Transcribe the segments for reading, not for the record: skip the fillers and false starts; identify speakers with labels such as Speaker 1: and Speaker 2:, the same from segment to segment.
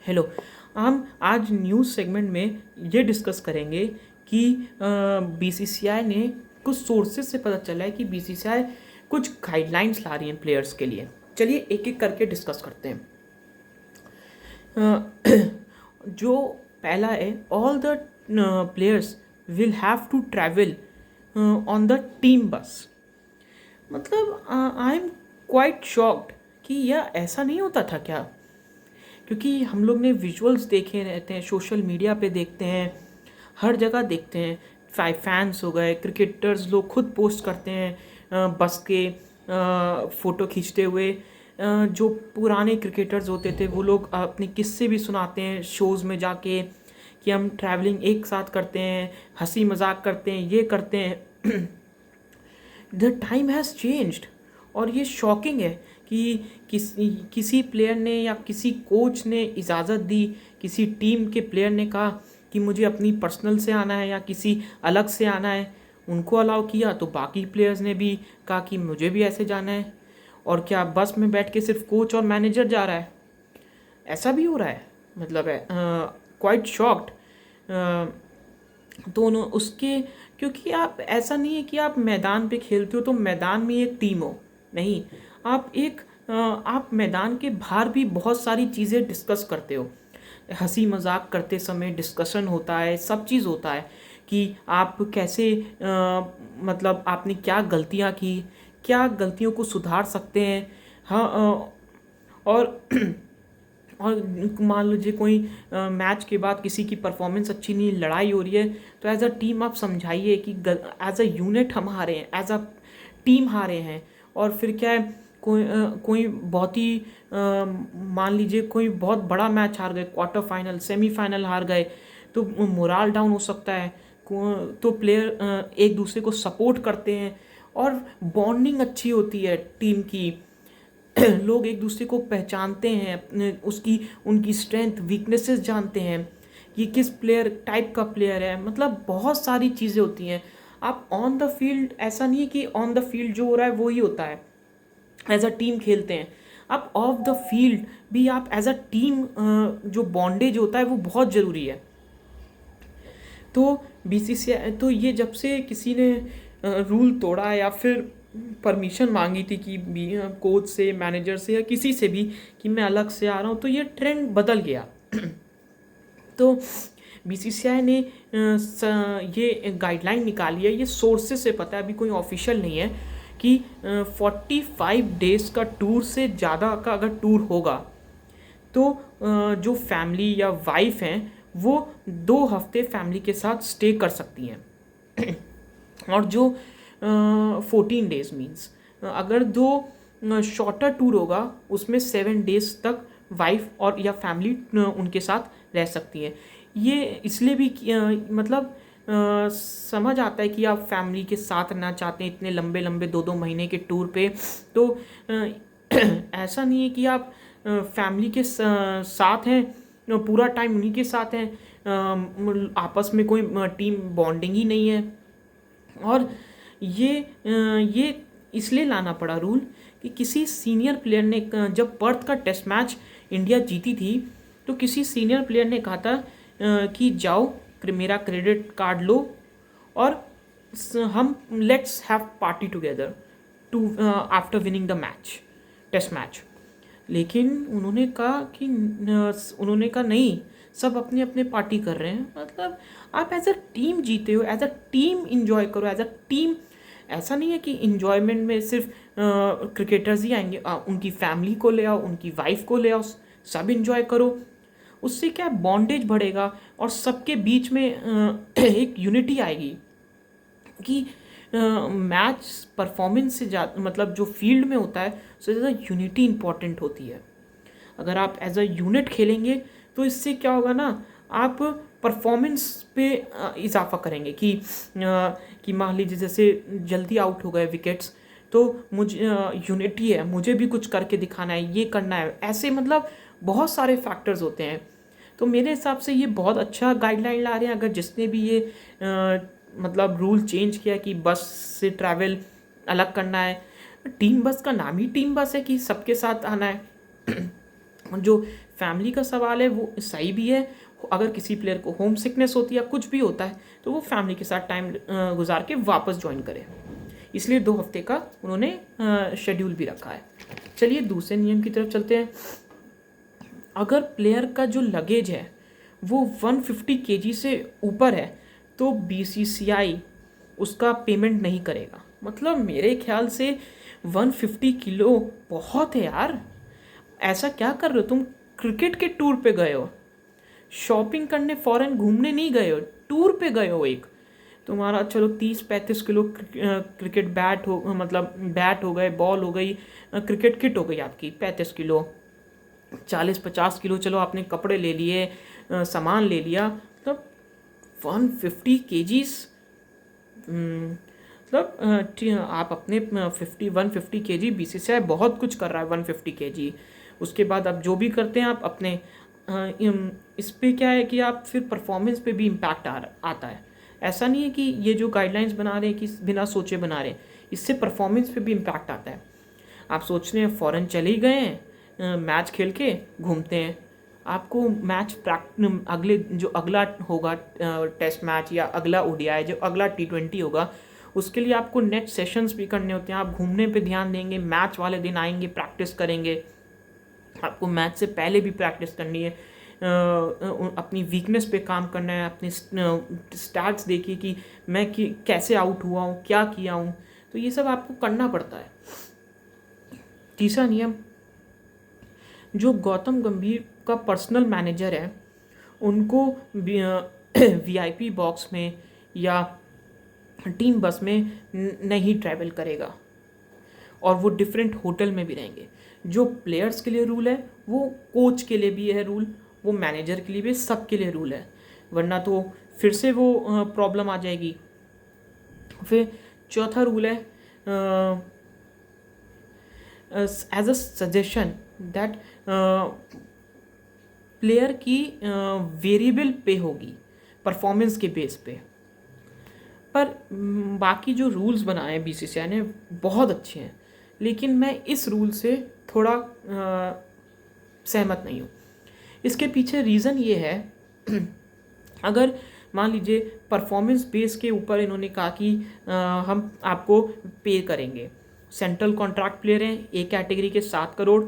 Speaker 1: Hello. हम आज news segment में ये डिस्कस करेंगे कि बीसीसीआई ने कुछ सोर्सेज से पता चला है कि बीसीसीआई कुछ गाइडलाइंस ला रही हैं प्लेयर्स के लिए। चलिए एक एक करके डिस्कस करते हैं। जो पहला है, all the players will have to travel on the team bus. मतलब आई एम क्वाइट शॉक्ड कि यह ऐसा नहीं होता था क्या, क्योंकि हम लोग ने विजुअल्स देखे रहते हैं, सोशल मीडिया पे देखते हैं, हर जगह देखते हैं। फैंस हो गए, क्रिकेटर्स लोग खुद पोस्ट करते हैं बस के फ़ोटो खींचते हुए। जो पुराने क्रिकेटर्स होते थे वो लोग अपने किस्से भी सुनाते हैं शोज़ में जाके कि हम ट्रैवलिंग एक साथ करते हैं, हंसी मजाक करते हैं, ये करते हैं। The time has changed. और ये शॉकिंग है कि किसी प्लेयर ने या किसी कोच ने इजाज़त दी, किसी टीम के प्लेयर ने कहा कि मुझे अपनी पर्सनल से आना है या किसी अलग से आना है, उनको अलाउ किया, तो बाकी प्लेयर्स ने भी कहा कि मुझे भी ऐसे जाना है। और क्या बस में बैठ के सिर्फ कोच और मैनेजर जा रहा है? ऐसा भी हो रहा है? मतलब है क्वाइट शॉक्ड। दोनों उसके, क्योंकि आप ऐसा नहीं है कि आप मैदान पे खेलते हो तो मैदान में एक टीम हो, नहीं। आप मैदान के बाहर भी बहुत सारी चीज़ें डिस्कस करते हो। हंसी मजाक करते समय डिस्कशन होता है, सब चीज़ होता है कि आप कैसे मतलब आपने क्या गलतियाँ की, क्या गलतियों को सुधार सकते हैं। हाँ। और और मान लीजिए कोई मैच के बाद किसी की परफॉर्मेंस अच्छी नहीं, लड़ाई हो रही है, तो एज अ टीम आप समझाइए कि एज अ यूनिट हम हारे हैं, एज अ टीम हारे हैं। और फिर क्या है, कोई बहुत ही मान लीजिए कोई बहुत बड़ा मैच हार गए, क्वार्टर फाइनल सेमीफाइनल हार गए, तो मोराल डाउन हो सकता है। तो प्लेयर एक दूसरे को सपोर्ट करते हैं और बॉन्डिंग अच्छी होती है टीम की। लोग एक दूसरे को पहचानते हैं, अपने उसकी उनकी स्ट्रेंथ वीकनेसेस जानते हैं, ये किस प्लेयर टाइप का प्लेयर है। मतलब बहुत सारी चीज़ें होती हैं। आप ऑन द फील्ड, ऐसा नहीं है कि ऑन द फील्ड जो हो रहा है वही होता है, एज अ टीम खेलते हैं। आप ऑफ द फील्ड भी आप एज अ टीम, जो बॉन्डेज होता है वो बहुत ज़रूरी है। तो बीसीसीआई तो ये जब से किसी ने रूल तोड़ा या फिर परमिशन मांगी थी कि कोच से, मैनेजर से या किसी से भी कि मैं अलग से आ रहा हूँ, तो ये ट्रेंड बदल गया। तो बीसीसीआई ने ये गाइडलाइन निकाली है, ये सोर्सेस से पता है, अभी कोई ऑफिशियल नहीं है, कि 45 डेज़ का टूर से ज़्यादा का अगर टूर होगा तो जो फैमिली या वाइफ हैं वो 2 हफ्ते फैमिली के साथ स्टे कर सकती हैं। और जो 14 डेज मीन्स, अगर दो शॉर्टर टूर होगा उसमें 7 डेज तक वाइफ और या फैमिली उनके साथ रह सकती है। ये इसलिए भी मतलब समझ आता है कि आप फैमिली के साथ रहना चाहते हैं इतने लंबे लंबे 2-2 महीने के टूर पे। तो ऐसा नहीं है कि आप फैमिली के साथ हैं, पूरा टाइम उन्हीं के साथ हैं, आपस में कोई टीम बॉन्डिंग ही नहीं है। और ये इसलिए लाना पड़ा रूल कि किसी सीनियर प्लेयर ने, जब पर्थ का टेस्ट मैच इंडिया जीती थी, तो किसी सीनियर प्लेयर ने कहा था कि जाओ मेरा क्रेडिट कार्ड लो और हम let's have party together to after winning the match, test match. लेकिन उन्होंने कहा नहीं, सब अपने अपने पार्टी कर रहे हैं। मतलब आप एज अ टीम जीते हो, एज अ टीम इंजॉय करो, एज अ टीम। ऐसा नहीं है कि इंजॉयमेंट में सिर्फ क्रिकेटर्स ही आएंगे, उनकी फैमिली को ले आओ, उनकी वाइफ को ले आओ, सब इंजॉय करो। उससे क्या बॉन्डेज बढ़ेगा और सबके बीच में एक यूनिटी आएगी कि मैच परफॉर्मेंस से ज़्यादा, मतलब जो फील्ड में होता है उससे ज़्यादा यूनिटी इंपॉर्टेंट होती है। अगर आप एज अ यूनिट खेलेंगे तो इससे क्या होगा ना, आप परफॉर्मेंस पे इजाफा करेंगे कि मान लीजिए जैसे जल्दी आउट हो गए विकेट्स, तो मुझे यूनिटी है, मुझे भी कुछ करके दिखाना है, ये करना है, ऐसे मतलब बहुत सारे फैक्टर्स होते हैं। तो मेरे हिसाब से ये बहुत अच्छा गाइडलाइन ला रहे हैं। अगर जिसने भी ये मतलब रूल चेंज किया कि बस से ट्रैवल अलग करना है, टीम बस का नाम ही टीम बस है कि सबके साथ आना है। जो फैमिली का सवाल है वो सही भी है। अगर किसी प्लेयर को होम सिकनेस होती है या कुछ भी होता है तो वो फैमिली के साथ टाइम गुजार के वापस ज्वाइन करे, इसलिए 2 हफ्ते का उन्होंने शेड्यूल भी रखा है। चलिए दूसरे नियम की तरफ चलते हैं। अगर प्लेयर का जो लगेज है वो 150 केजी से ऊपर है तो बीसीसीआई उसका पेमेंट नहीं करेगा। मतलब मेरे ख्याल से 150 किलो बहुत है यार। ऐसा क्या कर रहे हो तुम? क्रिकेट के टूर पे गए हो, शॉपिंग करने फॉरेन घूमने नहीं गए हो, टूर पे गए हो। एक तुम्हारा चलो 30-35 किलो क्रिकेट बैट हो, मतलब बैट हो गए, बॉल हो गई, क्रिकेट किट हो गई आपकी 35 किलो, 40-50 किलो चलो आपने कपड़े ले लिए, सामान ले लिया, मतलब 150 केजीज। मतलब आप अपने 150 केजी, बीसीसीआई बहुत कुछ कर रहा है 150 केजी। उसके बाद आप जो भी करते हैं आप अपने इस पे क्या है कि आप फिर परफॉर्मेंस पे भी इम्पैक्ट आता है। ऐसा नहीं है कि ये जो गाइडलाइंस बना रहे हैं कि बिना सोचे बना रहे हैं, इससे परफॉर्मेंस पे भी इम्पैक्ट आता है। आप सोच रहे हैं फ़ॉरेन चले ही गए हैं, मैच खेल के घूमते हैं, आपको मैच अगले जो अगला होगा टेस्ट मैच या अगला ओडीआई जो अगला T20 होगा, उसके लिए आपको नेक्स्ट सेशंस भी करने होते हैं। आप घूमने पे ध्यान देंगे, मैच वाले दिन आएंगे, प्रैक्टिस करेंगे, आपको मैच से पहले भी प्रैक्टिस करनी है, अपनी वीकनेस पे काम करना है, अपनी स्टैट्स देखिए कि मैं कैसे आउट हुआ हूँ, क्या किया हूँ, तो ये सब आपको करना पड़ता है। तीसरा नियम, जो गौतम गंभीर का पर्सनल मैनेजर है उनको वीआईपी बॉक्स में या टीम बस में नहीं ट्रैवल करेगा, और वो डिफरेंट होटल में भी रहेंगे। जो प्लेयर्स के लिए रूल है वो कोच के लिए भी है रूल, वो मैनेजर के लिए भी, सबके लिए रूल है, वरना तो फिर से वो प्रॉब्लम आ जाएगी। फिर चौथा रूल है, as a suggestion that player की वेरिएबल पे होगी परफॉर्मेंस के बेस पे। पर बाकी जो रूल्स बनाए हैं बीसीसीआई ने बहुत अच्छे हैं, लेकिन मैं इस रूल से थोड़ा सहमत नहीं हूँ। इसके पीछे रीज़न ये है अगर मान लीजिए परफॉर्मेंस बेस के ऊपर इन्होंने कहा कि हम आपको पे करेंगे, सेंट्रल कॉन्ट्रैक्ट प्लेयर हैं, ए कैटेगरी के 7 करोड़,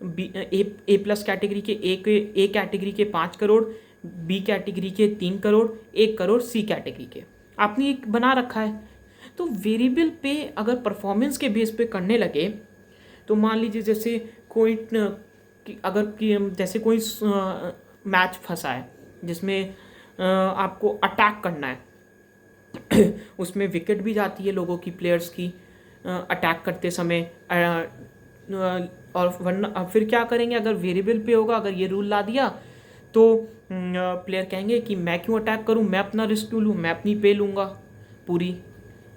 Speaker 1: ए प्लस कैटेगरी के ए कैटेगरी के 5 करोड़, बी कैटेगरी के 3 करोड़, 1 करोड़ सी कैटेगरी के, आपने एक बना रखा है। तो वेरिएबल पे अगर परफॉर्मेंस के बेस पे करने लगे तो मान लीजिए जैसे कोई जैसे कोई मैच फंसा है जिसमें आपको अटैक करना है उसमें विकेट भी जाती है लोगों की, प्लेयर्स की अटैक करते समय, और वरना फिर क्या करेंगे अगर वेरिएबल पे होगा, अगर ये रूल ला दिया तो प्लेयर कहेंगे कि मैं क्यों अटैक करूं, मैं अपना रिस्क क्यों लूँ, मैं अपनी पे लूँगा पूरी,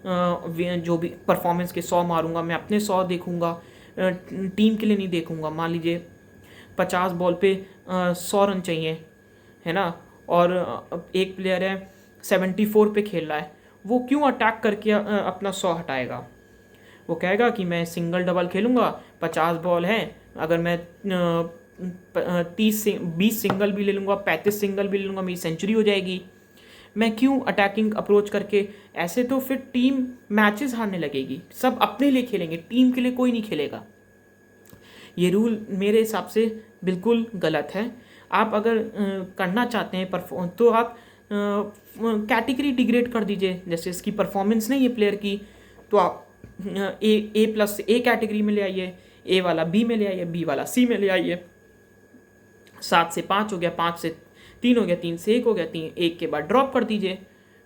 Speaker 1: जो भी परफॉर्मेंस के 100 मारूंगा, मैं अपने 100 देखूंगा, टीम के लिए नहीं देखूंगा। मान लीजिए 50 बॉल पे 100 रन चाहिए, है ना, और एक प्लेयर है 74 पे खेल रहा है, वो क्यों अटैक करके अपना 100 हटाएगा? वो कहेगा कि मैं सिंगल डबल खेलूँगा, 50 बॉल हैं, अगर मैं 20 सिंगल भी ले लूँगा, 35 सिंगल भी ले लूँगा, मेरी सेंचुरी हो जाएगी, मैं क्यों अटैकिंग अप्रोच करके, ऐसे तो फिर टीम मैचेस हारने लगेगी, सब अपने लिए खेलेंगे, टीम के लिए कोई नहीं खेलेगा। ये रूल मेरे हिसाब से बिल्कुल गलत है। आप अगर करना चाहते हैं परफॉर्म तो आप कैटेगरी डिग्रेड कर दीजिए, जैसे इसकी परफॉर्मेंस नहीं है प्लेयर की तो आप ए प्लस ए कैटेगरी में ले आइए, ए वाला बी में ले आइए, बी वाला सी में ले आइए, 7 से 5 हो गया, 5 से 3 हो गया, 3 से 1 हो गया, 1 के बाद ड्रॉप कर दीजिए,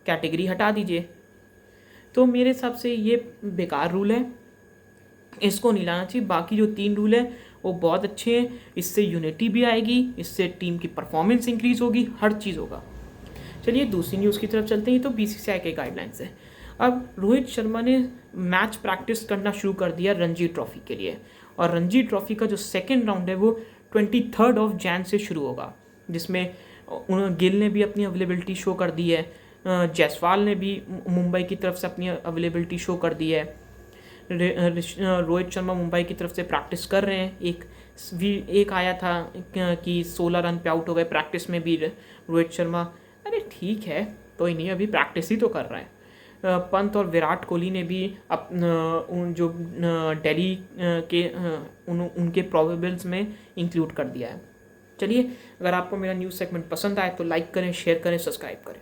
Speaker 1: कैटेगरी हटा दीजिए। तो मेरे हिसाब से ये बेकार रूल है, इसको नहीं लाना चाहिए। बाकी जो 3 रूल है वो बहुत अच्छे हैं, इससे यूनिटी भी आएगी, इससे टीम की परफॉर्मेंस इंक्रीज होगी, हर चीज़ होगा। चलिए दूसरी न्यूज़ की तरफ चलते हैं। तो बीसीसीआई के गाइडलाइंस है। अब रोहित शर्मा ने मैच प्रैक्टिस करना शुरू कर दिया रणजी ट्रॉफी के लिए, और रणजी ट्रॉफी का जो सेकेंड राउंड है वो 23 जनवरी से शुरू होगा, जिसमें गिल ने भी अपनी अवेलेबिलिटी शो कर दी है, जायसवाल ने भी मुंबई की तरफ से अपनी अवेलेबिलिटी शो कर दी है, रोहित शर्मा मुंबई की तरफ से प्रैक्टिस कर रहे हैं एक भी एक आया था कि 16 रन पे आउट हो गए प्रैक्टिस में भी रोहित शर्मा। अरे ठीक है, कोई नहीं, अभी प्रैक्टिस ही तो कर रहे हैं। पंत और विराट कोहली ने भी उन जो दिल्ली के उनके प्रोबेबल्स में इंक्लूड कर दिया है। चलिए, अगर आपको मेरा न्यूज़ सेगमेंट पसंद आए तो लाइक करें, शेयर करें, सब्सक्राइब करें।